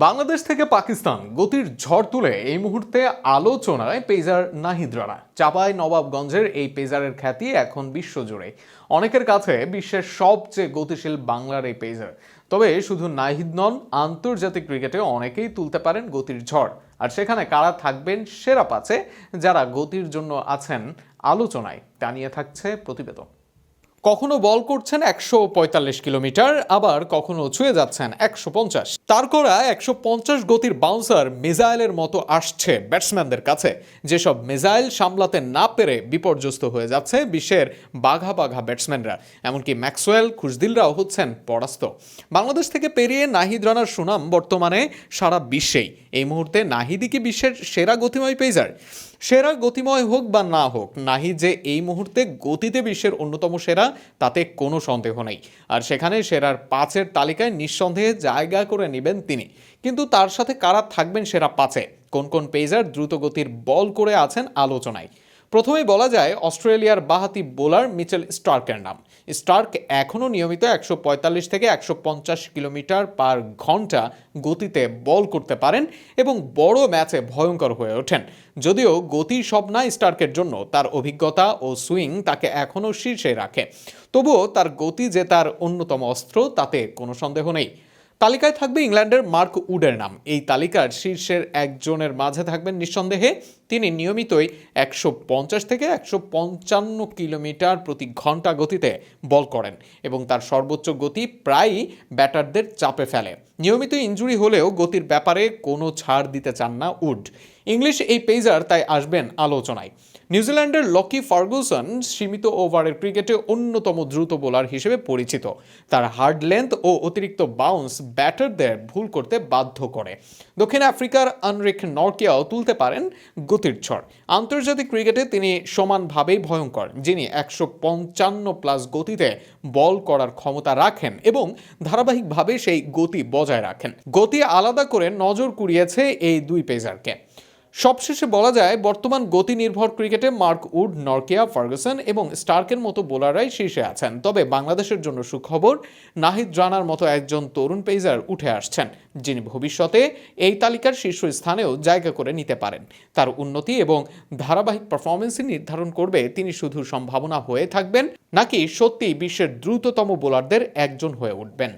বাংলাদেশ থেকে পাকিস্তান গতির ঝড় তুলে এই মুহূর্তে আলোচনায় পেসার নাহিদ রানা। চাঁপাই নবাবগঞ্জের এই পেসারের খ্যাতি এখন বিশ্বজুড়ে। অনেকের কাছে বিশ্বের সবচেয়ে গতিশীল বাংলার এই পেসার। তবে শুধু নাহিদ নন, আন্তর্জাতিক ক্রিকেটে অনেকেই তুলতে পারেন গতির ঝড়। আর সেখানে কারা থাকবেন সেরা পাঁচে, যারা গতির জন্য আছেন আলোচনায়, তা নিয়ে থাকছে প্রতিবেদন। কখনো বল করছেন 145 কিলোমিটার, আবার কখনো ছুঁয়ে যাচ্ছেন 150। তার করা 150 গতির বাউন্সার মিসাইলের মতো আসছে ব্যাটসম্যানদের কাছে, যেসব মিসাইল সামলাতে না পেরে বিপর্যস্ত হয়ে যাচ্ছে বিশ্বের বাঘা বাঘা ব্যাটসম্যানরা। এমনকি ম্যাক্সওয়েল, খুশদিলরাও হচ্ছেন পরাস্ত। বাংলাদেশ থেকে পেরিয়ে নাহিদ রানার সুনাম বর্তমানে সারা বিশ্বেই। এই মুহূর্তে নাহিদই কি বিশ্বের সেরা গতিময় পেসার? সেরা গতিময় হোক বা না হোক, নাহিদ যে এই মুহূর্তে গতিতে বিশ্বের অন্যতম সেরা, তাতে কোনো সন্দেহ নেই। আর সেখানে সেরার 5-এর তালিকায় নিঃসন্দেহে জায়গা করে নেবেন তিনি। কিন্তু তার সাথে কারা থাকবেন সেরা 5-এ? কোন কোন পেসার দ্রুতগতির বল করে আছেন আলোচনায়? প্রথমেই বলা যায় অস্ট্রেলিয়ার বাঁহাতি বোলার মিচেল স্টার্কের নাম। স্টার্ক এখনও নিয়মিত 145 থেকে 150 কিলোমিটার পার ঘন্টা গতিতে বল করতে পারেন এবং বড় ম্যাচে ভয়ঙ্কর হয়ে ওঠেন। যদিও গতি সব না স্টার্কের জন্য, তার অভিজ্ঞতা ও সুইং তাকে এখনও শীর্ষে রাখে। তবুও তার গতি যে তার অন্যতম অস্ত্র, তাতে কোনো সন্দেহ নেই। তালিকায় থাকবে ইংল্যান্ডের মার্ক উডের নাম। এই তালিকার শীর্ষের একজনের মাঝে থাকবেন নিঃসন্দেহে। তিনি নিয়মিতই 150 থেকে 155 কিলোমিটার প্রতি ঘন্টা গতিতে বল করেন এবং তার সর্বোচ্চ গতি প্রায়ই ব্যাটারদের চাপে ফেলে। নিয়মিত ইনজুরি হলেও গতির ব্যাপারে কোনো ছাড় দিতে চান না উড। ইংলিশ এই পেসার তাই আসবেন আলোচনায়। নিউজিল্যান্ডের লকি ফার্গুসন সীমিত ওভারের ক্রিকেটে অন্যতম দ্রুত বোলার হিসেবে পরিচিত। তার হার্ড লেন্থ ও অতিরিক্ত বাউন্স ব্যাটারদের ভুল করতে বাধ্য করে। দক্ষিণ আফ্রিকার আনরিক নরকিয়াও তুলতে পারেন গতির ঝড়। আন্তর্জাতিক ক্রিকেটে তিনি সমানভাবেই ভয়ঙ্কর, যিনি 155+ গতিতে বল করার ক্ষমতা রাখেন এবং ধারাবাহিকভাবে সেই গতি বজায় রাখেন। গতি আলাদা করে নজর কুড়িয়েছে এই দুই পেসারকে। সবশেষে বলা যায় বর্তমান গতি নির্ভর ক্রিকেটে মার্ক উড, নরকিয়া, ফার্গুসন এবং স্টার্কের মতো বোলাররাই শীর্ষে আছেন। তবে বাংলাদেশের জন্য সুখবর, নাহিদ রানার মতো একজন তরুণ পেসার উঠে আসছেন, যিনি ভবিষ্যতে এই তালিকার শীর্ষস্থানেও জায়গা করে নিতে পারেন। তার উন্নতি এবং ধারাবাহিক পারফরমেন্সই নির্ধারণ করবে তিনি শুধু সম্ভাবনা হয়ে থাকবেন নাকি সত্যিই বিশ্বের দ্রুততম বোলারদের একজন হয়ে উঠবেন।